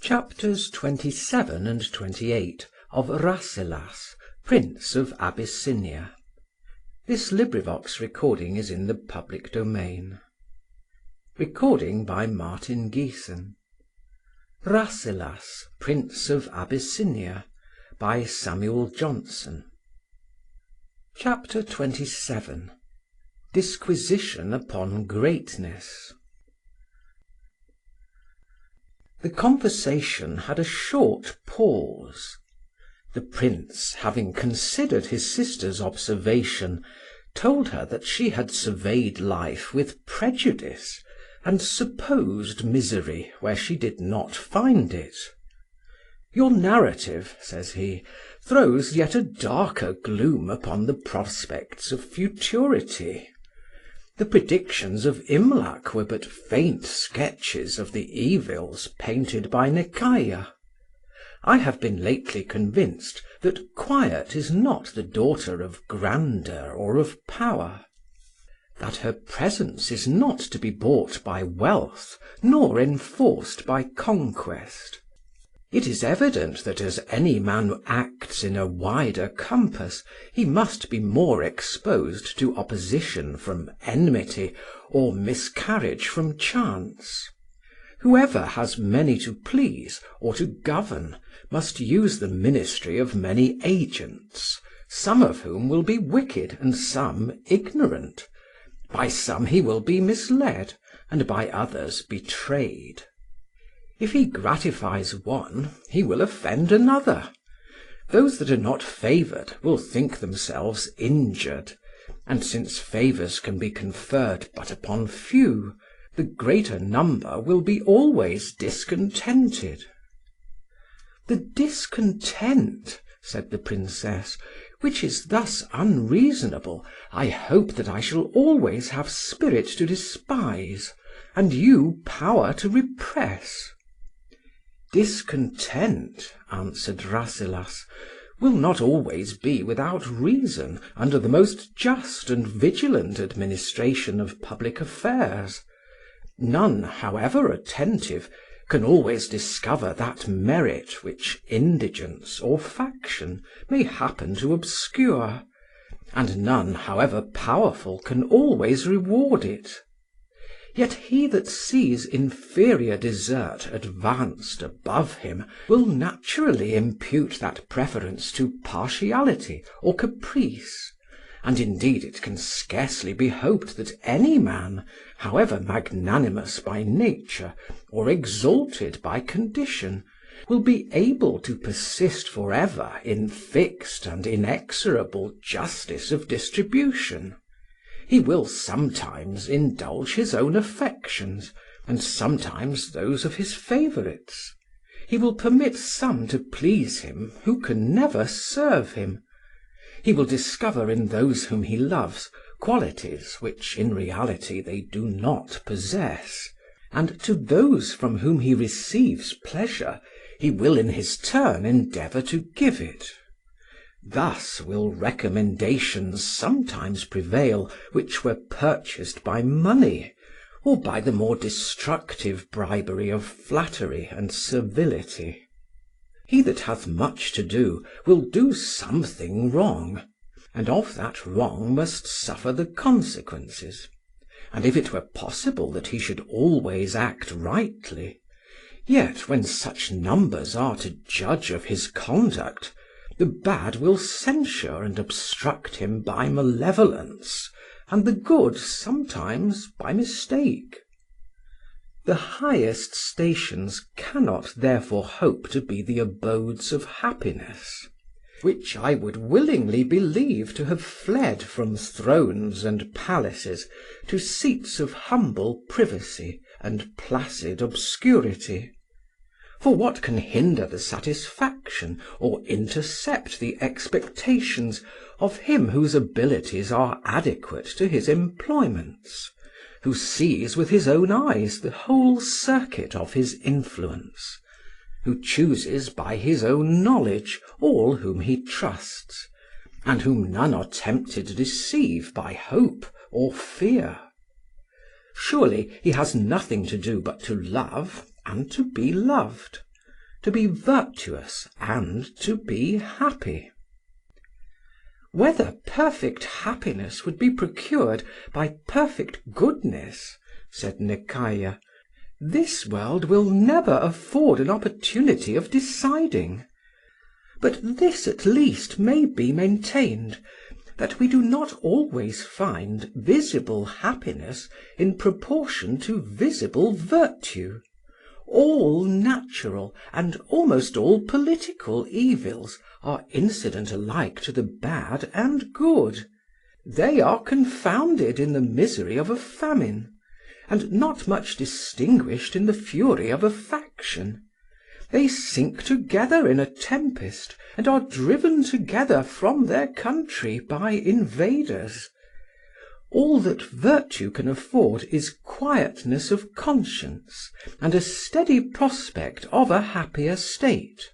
Chapters 27 and 28 of Rasselas, Prince of Abyssinia. This recording is in the public domain. Recording by Martin Geeson. Rasselas, Prince of Abyssinia, by Samuel Johnson. Chapter 27. Disquisition upon Greatness. The conversation had a short pause. The prince, having considered his sister's observation, told her that she had surveyed life with prejudice, and supposed misery where she did not find it. "Your narrative," says he, "throws yet a darker gloom upon the prospects of futurity. The predictions of Imlac were but faint sketches of the evils painted by Necaia. I have been lately convinced that quiet is not the daughter of grandeur or of power, that her presence is not to be bought by wealth nor enforced by conquest. It is evident that as any man acts in a wider compass, he must be more exposed to opposition from enmity or miscarriage from chance. Whoever has many to please or to govern must use the ministry of many agents, some of whom will be wicked and some ignorant. By some he will be misled, and by others betrayed. If he gratifies one, he will offend another. Those that are not favoured will think themselves injured, and since favours can be conferred but upon few, the greater number will be always discontented." "The discontent," said the Princess, "which is thus unreasonable, I hope that I shall always have spirit to despise, and you power to repress." "Discontent," answered Rasselas, "will not always be without reason under the most just and vigilant administration of public affairs. None, however attentive, can always discover that merit which indigence or faction may happen to obscure, and none, however powerful, can always reward it. Yet he that sees inferior desert advanced above him will naturally impute that preference to partiality or caprice, and indeed it can scarcely be hoped that any man, however magnanimous by nature or exalted by condition, will be able to persist forever in fixed and inexorable justice of distribution. He will sometimes indulge his own affections, and sometimes those of his favourites. He will permit some to please him who can never serve him. He will discover in those whom he loves qualities which in reality they do not possess, and to those from whom he receives pleasure he will in his turn endeavour to give it. Thus will recommendations sometimes prevail which were purchased by money, or by the more destructive bribery of flattery and servility. He that hath much to do will do something wrong, and of that wrong must suffer the consequences. And if it were possible that he should always act rightly, yet when such numbers are to judge of his conduct, the bad will censure and obstruct him by malevolence, and the good sometimes by mistake. The highest stations cannot therefore hope to be the abodes of happiness, which I would willingly believe to have fled from thrones and palaces to seats of humble privacy and placid obscurity. For what can hinder the satisfaction or intercept the expectations of him whose abilities are adequate to his employments, who sees with his own eyes the whole circuit of his influence, who chooses by his own knowledge all whom he trusts, and whom none are tempted to deceive by hope or fear? Surely he has nothing to do but to love and to be loved. to be virtuous and to be happy. Whether perfect happiness would be procured by perfect goodness, said Nekayah, this world will never afford an opportunity of deciding. But this at least may be maintained, that we do not always find visible happiness in proportion to visible virtue. All natural and almost all political evils are incident alike to the bad and good. They are confounded in the misery of a famine, and not much distinguished in the fury of a faction. They sink together in a tempest, and are driven together from their country by invaders. All that virtue can afford is quietness of conscience and a steady prospect of a happier state.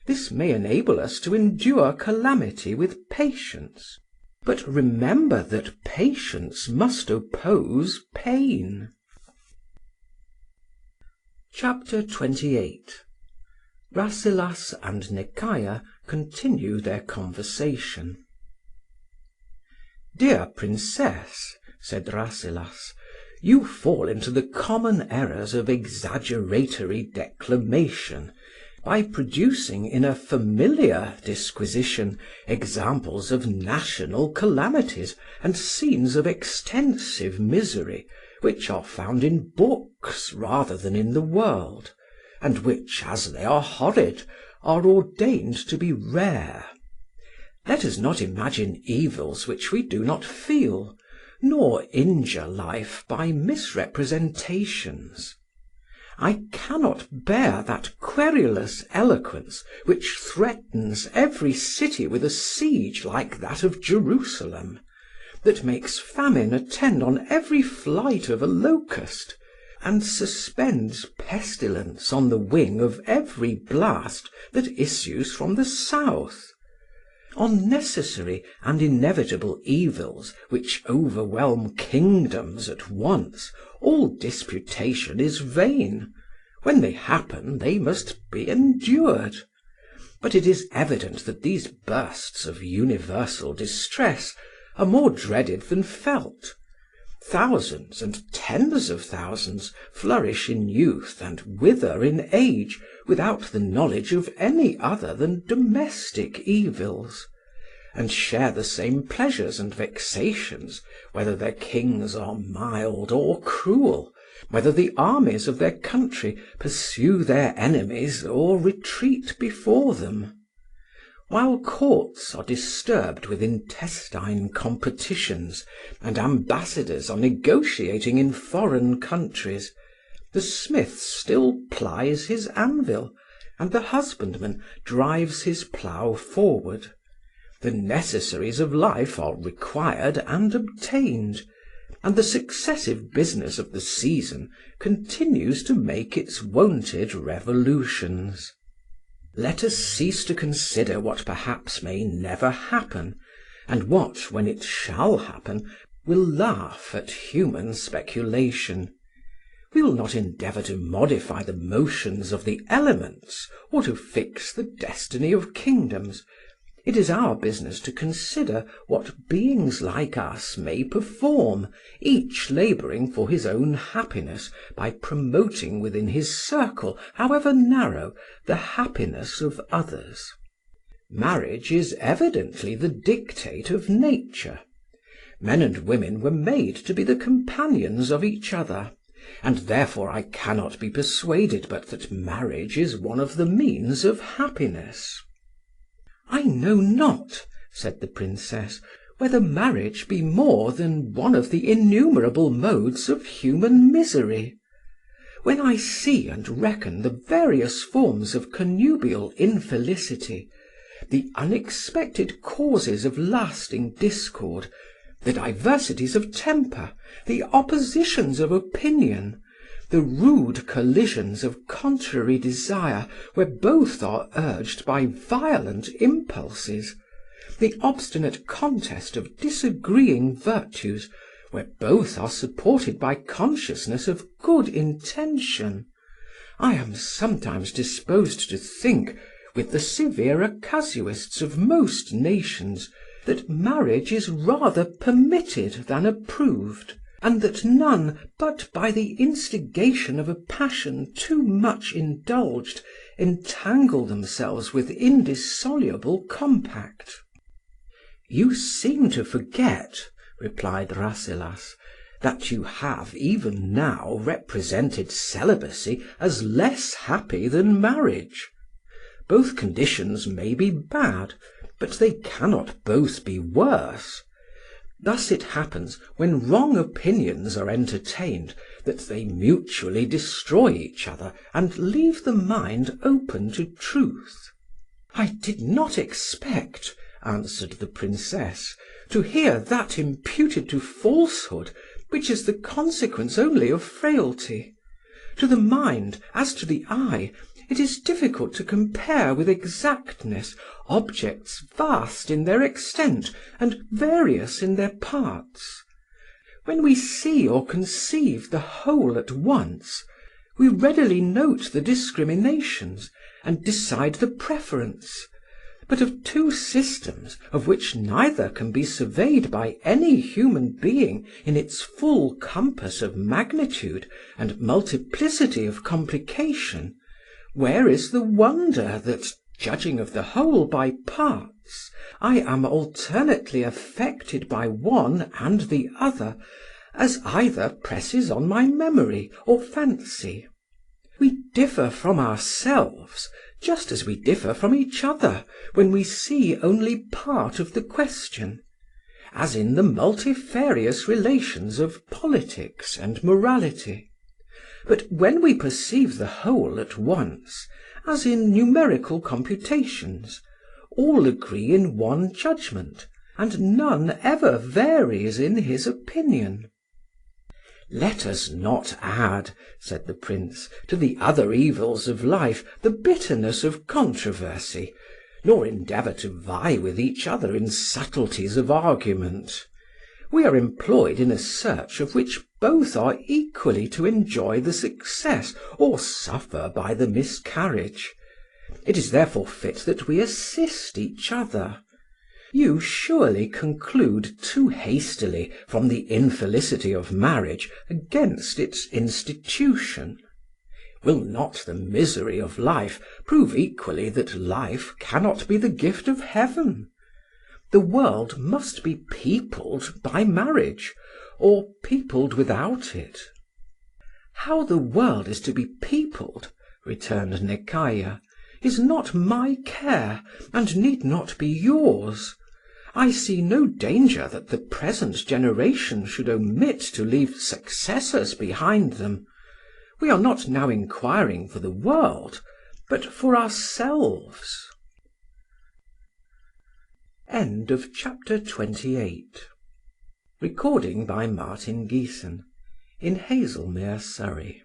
This may enable us to endure calamity with patience. But remember that patience must oppose pain. Chapter 28. Rasselas and Nekayah continue their conversation. Dear Princess, said Rasselas, you fall into the common errors of exaggeratory declamation, by producing in a familiar disquisition examples of national calamities and scenes of extensive misery, which are found in books rather than in the world, and which, as they are horrid, are ordained to be rare. Let us not imagine evils which we do not feel, nor injure life by misrepresentations. I cannot bear that querulous eloquence which threatens every city with a siege like that of Jerusalem, that makes famine attend on every flight of a locust, and suspends pestilence on the wing of every blast that issues from the south. On necessary and inevitable evils which overwhelm kingdoms at once, all disputation is vain. When they happen, they must be endured. But it is evident that these bursts of universal distress are more dreaded than felt. Thousands and tens of thousands flourish in youth and wither in age without the knowledge of any other than domestic evils, and share the same pleasures and vexations, whether their kings are mild or cruel, whether the armies of their country pursue their enemies or retreat before them. While courts are disturbed with intestine competitions, and ambassadors are negotiating in foreign countries, the smith still plies his anvil, and the husbandman drives his plough forward. The necessaries of life are required and obtained, and the successive business of the season continues to make its wonted revolutions. Let us cease to consider what perhaps may never happen, and what, when it shall happen, will laugh at human speculation. We will not endeavour to modify the motions of the elements, or to fix the destiny of kingdoms. It is our business to consider what beings like us may perform, each labouring for his own happiness by promoting within his circle, however narrow, the happiness of others. Marriage is evidently the dictate of nature. Men and women were made to be the companions of each other, and therefore I cannot be persuaded but that marriage is one of the means of happiness. I know not, said the Princess, whether marriage be more than one of the innumerable modes of human misery. When I see and reckon the various forms of connubial infelicity, the unexpected causes of lasting discord, the diversities of temper, the oppositions of opinion, the rude collisions of contrary desire where both are urged by violent impulses, the obstinate contest of disagreeing virtues where both are supported by consciousness of good intention, I am sometimes disposed to think, with the severer casuists of most nations, that marriage is rather permitted than approved, and that none, but by the instigation of a passion too much indulged, entangle themselves with indissoluble compact. You seem to forget, replied Rasselas, that you have even now represented celibacy as less happy than marriage. Both conditions may be bad, but they cannot both be worse. Thus it happens, when wrong opinions are entertained, that they mutually destroy each other and leave the mind open to truth. I did not expect, answered the Princess, to hear that imputed to falsehood, which is the consequence only of frailty. To the mind, as to the eye, it is difficult to compare with exactness objects vast in their extent and various in their parts. When we see or conceive the whole at once, we readily note the discriminations and decide the preference. But of two systems, of which neither can be surveyed by any human being in its full compass of magnitude and multiplicity of complication, where is the wonder that, judging of the whole by parts, I am alternately affected by one and the other, as either presses on my memory or fancy? We differ from ourselves, just as we differ from each other, when we see only part of the question, as in the multifarious relations of politics and morality. But when we perceive the whole at once, as in numerical computations, all agree in one judgment, and none ever varies in his opinion. Let us not add, said the Prince, to the other evils of life the bitterness of controversy, nor endeavour to vie with each other in subtleties of argument. We are employed in a search of which both are equally to enjoy the success or suffer by the miscarriage. It is therefore fit that we assist each other. You surely conclude too hastily from the infelicity of marriage against its institution. Will not the misery of life prove equally that life cannot be the gift of heaven? The world must be peopled by marriage, or peopled without it. How the world is to be peopled, returned Nekayah, is not my care, and need not be yours. I see no danger that the present generation should omit to leave successors behind them. We are not now inquiring for the world, but for ourselves. End of chapter 28. Recording by Martin Geeson in Hazelmere, Surrey.